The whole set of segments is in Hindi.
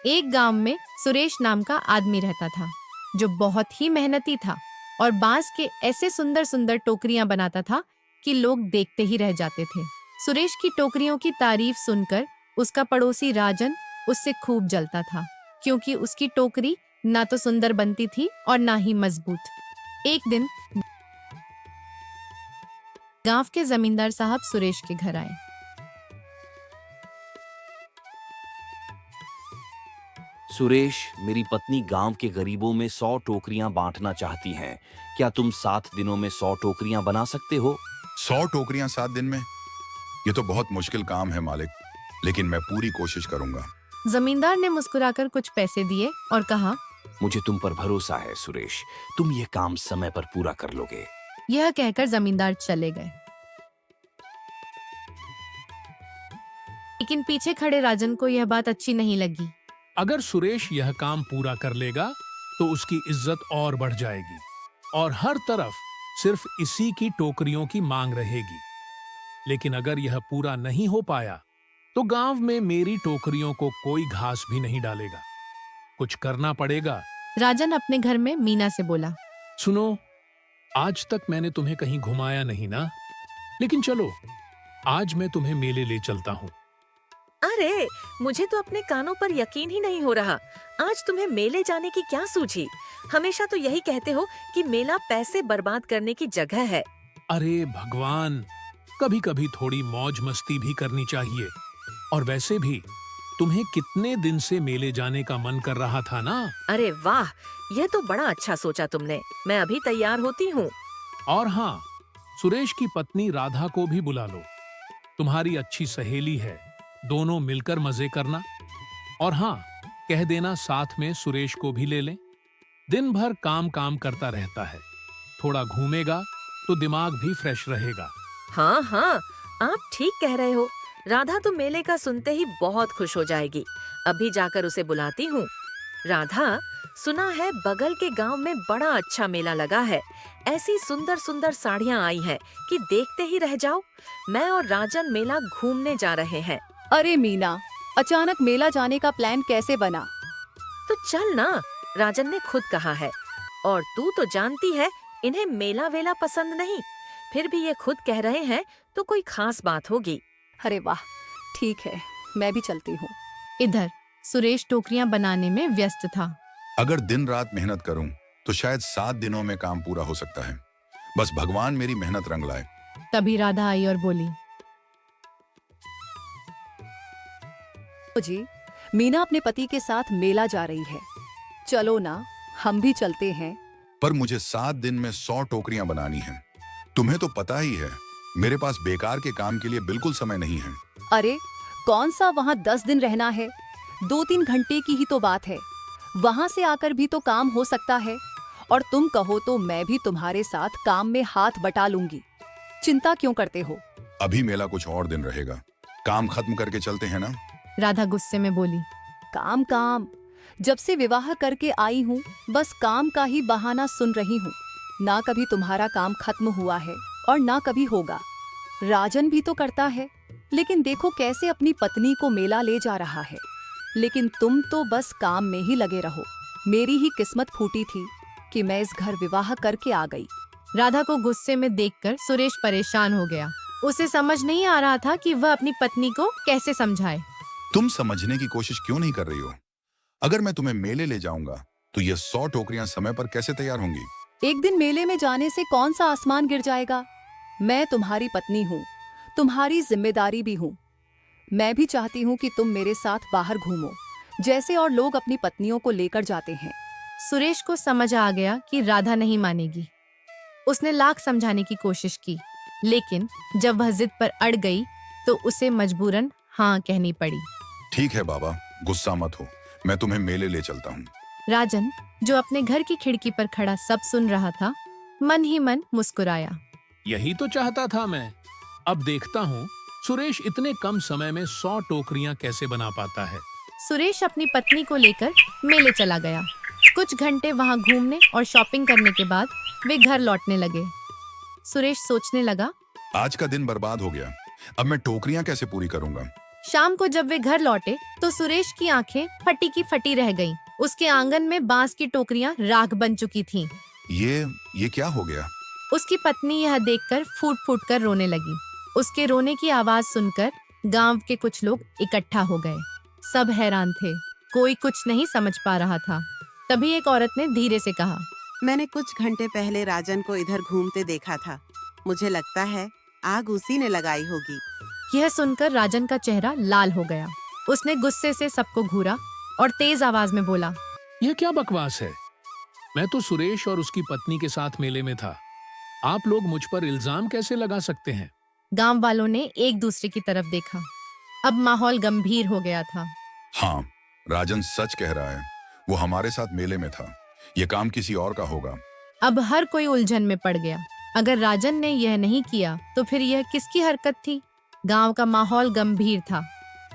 एक गांव में सुरेश नाम का आदमी रहता था, जो बहुत ही मेहनती था और बांस के ऐसे सुंदर सुंदर टोकरियां बनाता था कि लोग देखते ही रह जाते थे। सुरेश की टोकरियों की तारीफ सुनकर उसका पड़ोसी राजन उससे खूब जलता था, क्योंकि उसकी टोकरी ना तो सुंदर बनती थी और ना ही मजबूत। एक दिन गांव के जमींदार साहब सुरेश के घर आए। सुरेश, मेरी पत्नी गांव के गरीबों में 100 टोकरियां बांटना चाहती हैं। क्या तुम 7 दिनों में 100 टोकरियां बना सकते हो? 100 टोकरियां 7 दिन में? ये तो बहुत मुश्किल काम है मालिक, लेकिन मैं पूरी कोशिश करूंगा। जमींदार ने मुस्कुराकर कुछ पैसे दिए और कहा, मुझे तुम पर भरोसा है सुरेश, तुम ये काम समय पर पूरा कर लोगे। यह कहकर जमींदार चले गए। लेकिन पीछे खड़े राजन को यह बात अच्छी नहीं लगी। अगर सुरेश यह काम पूरा कर लेगा तो उसकी इज्जत और बढ़ जाएगी और हर तरफ सिर्फ इसी की टोकरियों की मांग रहेगी। लेकिन अगर यह पूरा नहीं हो पाया तो गांव में मेरी टोकरियों को कोई घास भी नहीं डालेगा। कुछ करना पड़ेगा। राजन अपने घर में मीना से बोला, सुनो, आज तक मैंने तुम्हें कहीं घुमाया नहीं ना, लेकिन चलो आज मैं तुम्हें मेले ले चलता हूँ। अरे, मुझे तो अपने कानों पर यकीन ही नहीं हो रहा। आज तुम्हें मेले जाने की क्या सूझी? हमेशा तो यही कहते हो कि मेला पैसे बर्बाद करने की जगह है। अरे भगवान, कभी कभी थोड़ी मौज मस्ती भी करनी चाहिए। और वैसे भी तुम्हें कितने दिन से मेले जाने का मन कर रहा था ना। अरे वाह, यह तो बड़ा अच्छा सोचा तुमने। मैं अभी तैयार होती हूँ। और हाँ, सुरेश की पत्नी राधा को भी बुला लो, तुम्हारी अच्छी सहेली है, दोनों मिलकर मजे करना। और हाँ, कह देना साथ में सुरेश को भी ले लें। दिन भर काम काम करता रहता है, थोड़ा घूमेगा तो दिमाग भी फ्रेश रहेगा। हाँ हाँ, आप ठीक कह रहे हो। राधा तो मेले का सुनते ही बहुत खुश हो जाएगी। अभी जाकर उसे बुलाती हूँ। राधा, सुना है बगल के गांव में बड़ा अच्छा मेला लगा है। ऐसी सुंदर सुंदर साड़ियाँ आई हैं कि देखते ही रह जाओ। मैं और राजन मेला घूमने जा रहे हैं। अरे मीना, अचानक मेला जाने का प्लान कैसे बना? तो चल ना, राजन ने खुद कहा है। और तू तो जानती है, इन्हें मेला वेला पसंद नहीं। फिर भी ये खुद कह रहे हैं तो कोई खास बात होगी। अरे वाह, ठीक है, मैं भी चलती हूँ। इधर सुरेश टोकरियां बनाने में व्यस्त था। अगर दिन रात मेहनत करूं तो शायद 7 दिनों में काम पूरा हो सकता है। बस भगवान मेरी मेहनत रंग लाए। तभी राधा आई और बोली, जी, मीना अपने पति के साथ मेला जा रही है, चलो ना, हम भी चलते हैं। पर मुझे 7 दिन में 100 टोकरियां बनानी हैं। तुम्हें तो पता ही है, मेरे पास बेकार के काम के लिए बिल्कुल समय नहीं है। अरे, कौन सा वहाँ 10 दिन रहना है? 2-3 घंटे की ही तो बात है। वहाँ से आकर भी तो काम हो सकता है। और तुम कहो तो मैं भी तुम्हारे साथ काम में हाथ बटा लूंगी। चिंता क्यों करते हो? अभी मेला कुछ और दिन रहेगा, काम खत्म करके चलते हैं ना। राधा गुस्से में बोली, काम काम, जब से विवाह करके आई हूँ बस काम का ही बहाना सुन रही हूँ। ना कभी तुम्हारा काम खत्म हुआ है और ना कभी होगा। राजन भी तो करता है, लेकिन देखो कैसे अपनी पत्नी को मेला ले जा रहा है। लेकिन तुम तो बस काम में ही लगे रहो। मेरी ही किस्मत फूटी थी कि मैं इस घर विवाह करके आ गई। राधा को गुस्से में देखकर सुरेश परेशान हो गया। उसे समझ नहीं आ रहा था कि वह अपनी पत्नी को कैसे समझाए। तुम समझने की कोशिश क्यों नहीं कर रही हो? अगर मैं तुम्हें मेले ले जाऊंगा तो ये 100 टोकरियां समय पर कैसे तैयार होंगी? एक दिन मेले में जाने से कौन सा आसमान गिर जाएगा? मैं तुम्हारी पत्नी हूँ, तुम्हारी जिम्मेदारी भी हूँ। मैं भी चाहती हूँ कि तुम मेरे साथ बाहर घूमो, जैसे और लोग अपनी पत्नियों को लेकर जाते हैं। सुरेश को समझ आ गया कि राधा नहीं मानेगी। उसने लाख समझाने की कोशिश की, लेकिन जब वह जिद पर अड़ गई तो उसे मजबूरन हाँ कहनी पड़ी। ठीक है बाबा, गुस्सा मत हो, मैं तुम्हें मेले ले चलता हूँ। राजन, जो अपने घर की खिड़की पर खड़ा सब सुन रहा था, मन ही मन मुस्कुराया। यही तो चाहता था मैं। अब देखता हूँ सुरेश इतने कम समय में 100 टोकरियां कैसे बना पाता है। सुरेश अपनी पत्नी को लेकर मेले चला गया। कुछ घंटे वहां घूमने और शॉपिंग करने के बाद वे घर लौटने लगे। सुरेश सोचने लगा, आज का दिन बर्बाद हो गया। अब मैं टोकरियां कैसे पूरी करूंगा? शाम को जब वे घर लौटे तो सुरेश की आंखें फटी की फटी रह गईं। उसके आंगन में बांस की टोकरियां राख बन चुकी थीं। ये क्या हो गया? उसकी पत्नी यह देखकर फूट फूट कर रोने लगी। उसके रोने की आवाज सुनकर गांव के कुछ लोग इकट्ठा हो गए। सब हैरान थे, कोई कुछ नहीं समझ पा रहा था। तभी एक औरत ने धीरे से कहा, मैंने कुछ घंटे पहले राजन को इधर घूमते देखा था। मुझे लगता है आग उसी ने लगाई होगी। यह सुनकर राजन का चेहरा लाल हो गया। उसने गुस्से से सबको घूरा और तेज आवाज में बोला, यह क्या बकवास है? मैं तो सुरेश और उसकी पत्नी के साथ मेले में था। आप लोग मुझ पर इल्जाम कैसे लगा सकते हैं? गांव वालों ने एक दूसरे की तरफ देखा। अब माहौल गंभीर हो गया था। हाँ, राजन सच कह रहा है। वो हमारे साथ मेले में था। ये काम किसी और का होगा। अब हर कोई उलझन में पड़ गया। अगर राजन ने यह नहीं किया तो फिर यह किसकी हरकत थी? गांव का माहौल गंभीर था।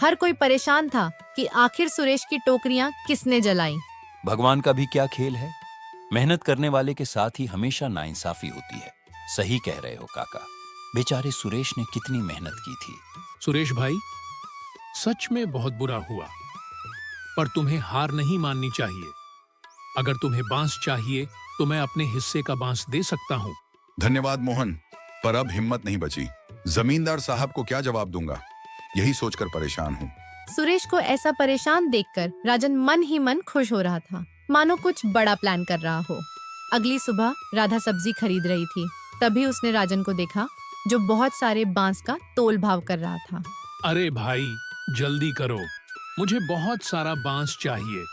हर कोई परेशान था कि आखिर सुरेश की टोकरियां किसने जलाई। भगवान का भी क्या खेल है, मेहनत करने वाले के साथ ही हमेशा नाइंसाफी होती है। सही कह रहे हो काका, बेचारे सुरेश ने कितनी मेहनत की थी। सुरेश भाई, सच में बहुत बुरा हुआ, पर तुम्हें हार नहीं माननी चाहिए। अगर तुम्हें बांस चाहिए तो मैं अपने हिस्से का बांस दे सकता हूँ। धन्यवाद मोहन, पर अब हिम्मत नहीं बची। जमींदार साहब को क्या जवाब दूंगा, यही सोचकर परेशान हूँ। सुरेश को ऐसा परेशान देखकर राजन मन ही मन खुश हो रहा था, मानो कुछ बड़ा प्लान कर रहा हो। अगली सुबह राधा सब्जी खरीद रही थी। तभी उसने राजन को देखा, जो बहुत सारे बांस का तोल भाव कर रहा था। अरे भाई, जल्दी करो, मुझे बहुत सारा बांस चाहिए।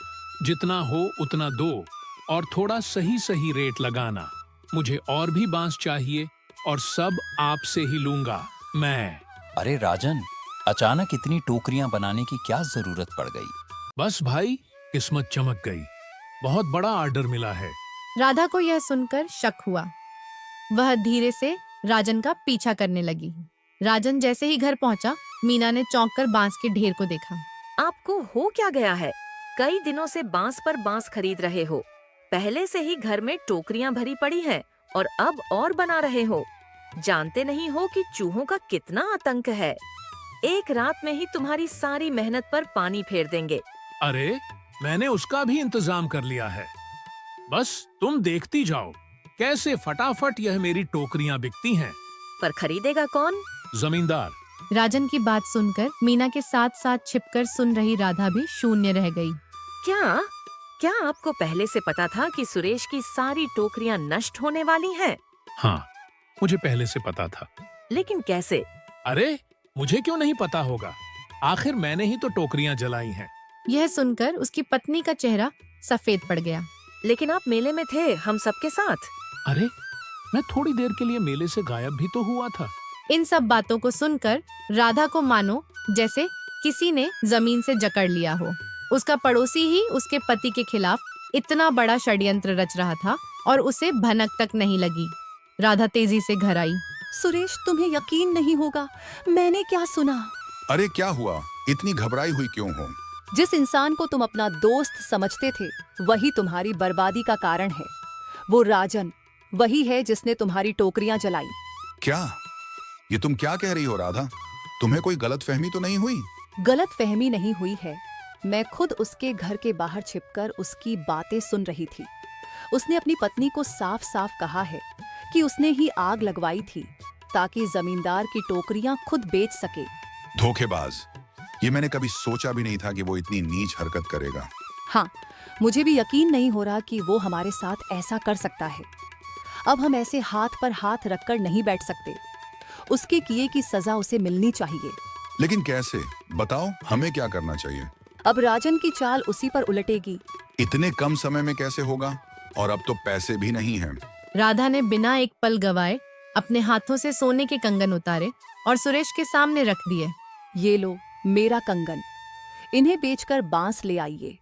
जितना हो उतना दो और थोड़ा सही सही रेट लगाना। मुझे और भी बांस चाहिए और सब आपसे ही लूंगा मैं। अरे राजन, अचानक इतनी टोकरियां बनाने की क्या जरूरत पड़ गई? बस भाई, किस्मत चमक गई, बहुत बड़ा ऑर्डर मिला है। राधा को यह सुनकर शक हुआ। वह धीरे से राजन का पीछा करने लगी। राजन जैसे ही घर पहुंचा, मीना ने चौंक कर बांस के ढेर को देखा। आपको हो क्या गया है? कई दिनों से बांस पर बांस खरीद रहे हो। पहले से ही घर में टोकरियां भरी पड़ी हैं और अब और बना रहे हो। जानते नहीं हो कि चूहों का कितना आतंक है। एक रात में ही तुम्हारी सारी मेहनत पर पानी फेर देंगे। अरे, मैंने उसका भी इंतजाम कर लिया है। बस तुम देखती जाओ कैसे फटाफट यह मेरी टोकरियां बिकती हैं। पर खरीदेगा कौन? जमींदार। राजन की बात सुनकर मीना के साथ साथ छिपकर सुन रही राधा भी शून्य रह गई। क्या क्या आपको पहले से पता था कि सुरेश की सारी टोकरियां नष्ट होने वाली हैं? हाँ, मुझे पहले से पता था। लेकिन कैसे? अरे, मुझे क्यों नहीं पता होगा? आखिर मैंने ही तो टोकरियां जलाई हैं। यह सुनकर उसकी पत्नी का चेहरा सफेद पड़ गया। लेकिन आप मेले में थे हम सबके साथ। अरे, मैं थोड़ी देर के लिए मेले से गायब भी तो हुआ था। इन सब बातों को सुनकर राधा को मानो जैसे किसी ने जमीन से जकड़ लिया हो। उसका पड़ोसी ही उसके पति के खिलाफ इतना बड़ा षड्यंत्र रच रहा था और उसे भनक तक नहीं लगी। राधा तेजी से घर आई। सुरेश, तुम्हें यकीन नहीं होगा, मैंने क्या सुना। अरे क्या हुआ, इतनी घबराई हुई क्यों हो? जिस इंसान को तुम अपना दोस्त समझते थे, वही तुम्हारी बर्बादी का कारण है। वो राजन वही है जिसने तुम्हारी टोकरियां जलाई। क्या? ये तुम क्या कह रही हो राधा? तुम्हें कोई गलतफहमी तो नहीं हुई? गलतफहमी नहीं हुई है। मैं खुद उसके घर के बाहर छिपकर उसकी बातें सुन रही थी। उसने अपनी पत्नी को साफ साफ कहा है कि उसने ही आग लगवाई थी ताकि जमींदार की टोकरियां खुद बेच सके। धोखेबाज! ये मैंने कभी सोचा भी नहीं था कि वो इतनी नीच हरकत करेगा। हाँ, मुझे भी यकीन नहीं हो रहा कि वो हमारे साथ ऐसा कर सकता है। अब हम ऐसे हाथ पर हाथ रखकर नहीं बैठ सकते। उसके किए की सजा उसे मिलनी चाहिए। लेकिन कैसे? बताओ, हमें क्या करना चाहिए? अब राजन की चाल उसी पर उलटेगी। इतने कम समय में कैसे होगा? और अब तो पैसे भी नहीं हैं। राधा ने बिना एक पल गवाए अपने हाथों से सोने के कंगन उतारे और सुरेश के सामने रख दिए। ये लो मेरा कंगन, इन्हें बेचकर बांस ले आइए।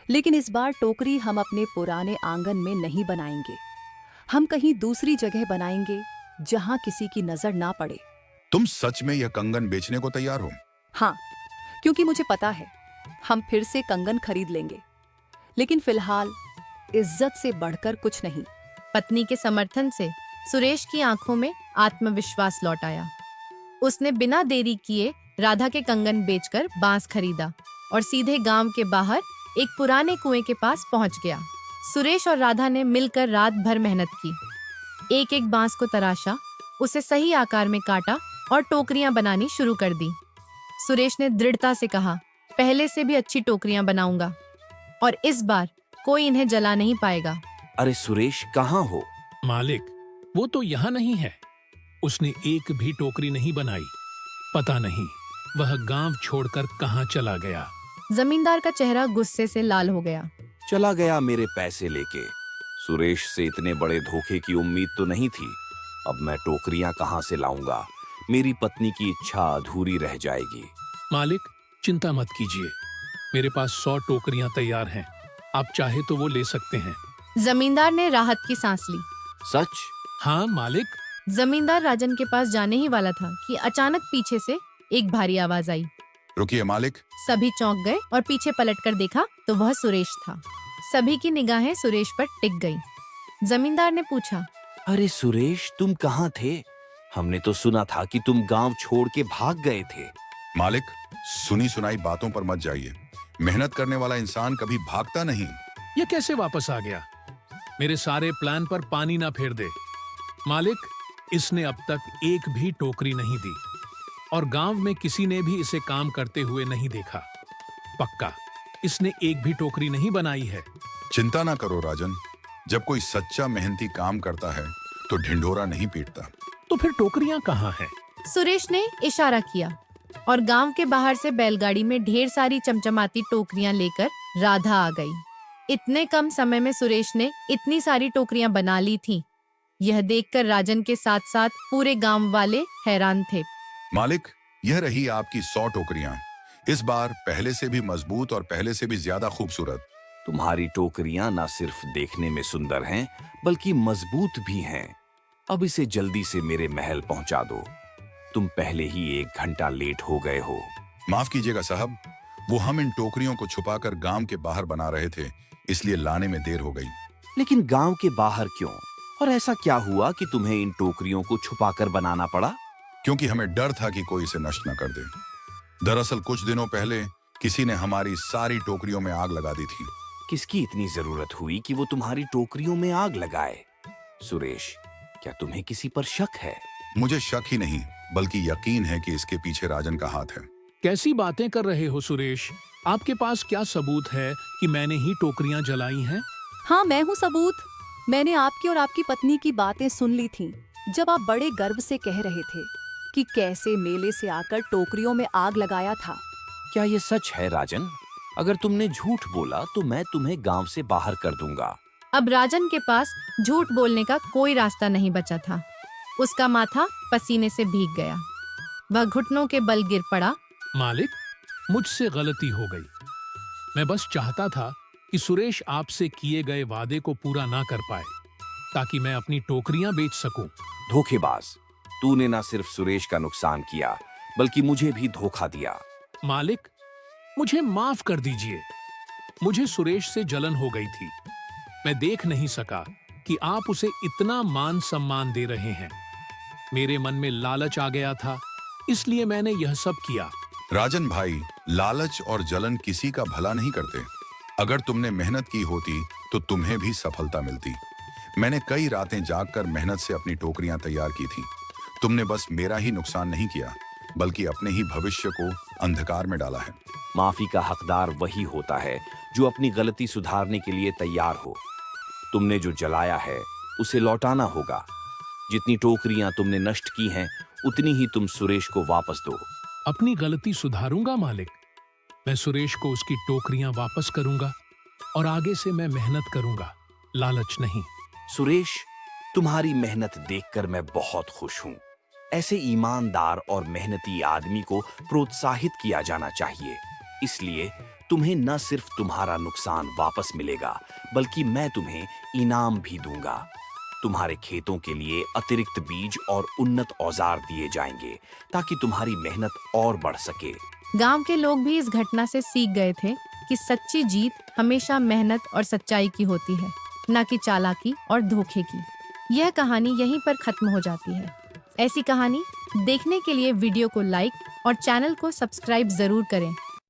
लेकिन इस बार टोकरी हम अपने पुराने आंगन में नहीं बनाएंगे। हम कहीं दूसरी जगह बनाएंगे जहां किसी की नजर ना पड़े। तुम सच में यह कंगन बेचने को तैयार हो? हाँ, क्योंकि मुझे पता है हम फिर से कंगन खरीद लेंगे। लेकिन फिलहाल इज्जत से बढ़कर कुछ नहीं। पत्नी के समर्थन से सुरेश की आंखों में आत्मविश्वास लौट आया। उसने बिना देरी किए राधा के कंगन बेचकर बांस खरीदा और सीधे गांव के बाहर एक पुराने कुएं के पास पहुंच गया। सुरेश और राधा ने मिलकर रात भर मेहनत की। एक एक बांस को तराशा, उसे सही आकार में काटा और टोकरियां बनानी शुरू कर दी। सुरेश ने दृढ़ता से कहा, पहले से भी अच्छी टोकरियां बनाऊंगा और इस बार कोई इन्हें जला नहीं पाएगा। अरे सुरेश, कहाँ हो? मालिक, वो तो यहाँ नहीं है। उसने एक भी टोकरी नहीं बनाई। पता नहीं वह गांव छोड़कर कहाँ चला गया। जमींदार का चेहरा गुस्से से लाल हो गया। चला गया मेरे पैसे लेके। सुरेश से इतने बड़े धोखे की उम्मीद तो नहीं थी। अब मैं टोकरियां कहाँ से लाऊंगा? मेरी पत्नी की इच्छा अधूरी रह जाएगी। मालिक, चिंता मत कीजिए, मेरे पास 100 टोकरियां तैयार हैं। आप चाहे तो वो ले सकते हैं। जमींदार ने राहत की सांस ली। सच? हाँ मालिक। जमींदार राजन के पास जाने ही वाला था कि अचानक पीछे से एक भारी आवाज आई। रुकिए मालिक। सभी चौंक गए और पीछे पलटकर देखा तो वह सुरेश था। सभी की निगाहें सुरेश पर टिक गई। जमींदार ने पूछा, अरे सुरेश, तुम कहाँ थे? हमने तो सुना था कि तुम गांव छोड़ के भाग गए थे। मालिक, सुनी सुनाई बातों पर मत जाइए। मेहनत करने वाला इंसान कभी भागता नहीं। ये कैसे वापस आ गया? मेरे सारे प्लान पर पानी ना फेर दे। मालिक, इसने अब तक एक भी टोकरी नहीं दी और गांव में किसी ने भी इसे काम करते हुए नहीं देखा। पक्का इसने एक भी टोकरी नहीं बनाई है। चिंता ना करो राजन, जब कोई सच्चा मेहनती काम करता है तो ढिंढोरा नहीं पीटता। तो फिर टोकरियां कहाँ हैं? सुरेश ने इशारा किया और गांव के बाहर से बैलगाड़ी में ढेर सारी चमचमाती टोकरियां लेकर राधा आ गई। इतने कम समय में सुरेश ने इतनी सारी टोकरियां बना ली थीं। यह देखकर राजन के साथ साथ पूरे गांव वाले हैरान थे। मालिक, यह रही आपकी 100 टोकरियां। इस बार पहले से भी मजबूत और पहले से भी ज्यादा खूबसूरत। तुम्हारी टोकरियां न सिर्फ देखने में सुंदर हैं, बल्कि मजबूत भी हैं। अब इसे जल्दी से मेरे महल पहुंचा दो। तुम पहले ही 1 घंटा लेट हो गए हो। माफ कीजिएगा साहब, वो हम इन टोकरियों को छुपाकर गांव के बाहर बना रहे थे, इसलिए लाने में देर हो गई। लेकिन गांव के बाहर क्यों? और ऐसा क्या हुआ कि तुम्हें इन टोकरियों को छुपाकर बनाना पड़ा? क्योंकि हमें डर था कि कोई इसे नष्ट न कर दे। दरअसल कुछ दिनों पहले किसी ने हमारी सारी टोकरियों में आग लगा दी थी। किसकी इतनी जरूरत हुई कि वो तुम्हारी टोकरियों में आग लगाए? सुरेश, क्या तुम्हें किसी पर शक है? मुझे शक ही नहीं, बल्कि यकीन है कि इसके पीछे राजन का हाथ है। कैसी बातें कर रहे हो सुरेश? आपके पास क्या सबूत है कि मैंने ही टोकरियां जलाई हैं? हाँ, मैं हूँ सबूत। मैंने आपकी और आपकी पत्नी की बातें सुन ली थीं, जब आप बड़े गर्व से कह रहे थे कि कैसे मेले से आकर टोकरियों में आग लगाया था। क्या ये सच है राजन? अगर तुमने झूठ बोला तो मैं तुम्हें गांव से बाहर कर दूंगा। अब राजन के पास झूठ बोलने का कोई रास्ता नहीं बचा था। उसका माथा पसीने से भीग गया। वह घुटनों के बल गिर पड़ा। मालिक, मुझसे गलती हो गई। मैं बस चाहता था कि सुरेश आपसे किए गए वादे को पूरा ना कर पाए, ताकि मैं अपनी टोकरियां बेच सकूं। धोखेबाज, तूने ना सिर्फ सुरेश का नुकसान किया, बल्कि मुझे भी धोखा दिया। मालिक, मुझे माफ कर दीजिए। मुझे सुरेश से जलन हो गई थी। मैं देख नहीं सका कि आप उसे इतना मान सम्मान दे रहे हैं। मेरे मन में लालच आ गया था, इसलिए मैंने यह सब किया। राजन भाई, लालच और जलन किसी का भला नहीं करते। अगर तुमने मेहनत की होती तो तुम्हें भी सफलता मिलती। मैंने कई रातें जागकर मेहनत से अपनी टोकरियां तैयार की थी। तुमने बस मेरा ही नुकसान नहीं किया, बल्कि अपने ही भविष्य को अंधकार में डाला है। माफी का हकदार वही होता है जो अपनी गलती सुधारने के लिए तैयार हो। तुमने जो जलाया है उसे लौटाना होगा। जितनी टोकरियां तुमने नष्ट की हैं, उतनी ही तुम सुरेश को वापस दो। अपनी गलती सुधारूंगा मालिक। मैं सुरेश को उसकी टोकरियां वापस करूंगा और आगे से मैं मेहनत करूंगा, लालच नहीं। सुरेश, तुम्हारी मेहनत देखकर मैं बहुत खुश हूं। ऐसे ईमानदार और मेहनती आदमी को प्रोत्साहित किया जाना चाहिए। इसलिए तुम्हें न सिर्फ तुम्हारा नुकसान वापस मिलेगा, बल्कि मैं तुम्हें इनाम भी दूंगा। तुम्हारे खेतों के लिए अतिरिक्त बीज और उन्नत औजार दिए जाएंगे, ताकि तुम्हारी मेहनत और बढ़ सके। गांव के लोग भी इस घटना से सीख गए थे कि सच्ची जीत हमेशा मेहनत और सच्चाई की होती है, न कि चालाकी और धोखे की। यह कहानी यहीं पर खत्म हो जाती है। ऐसी कहानी देखने के लिए वीडियो को लाइक और चैनल को सब्सक्राइब जरूर करें।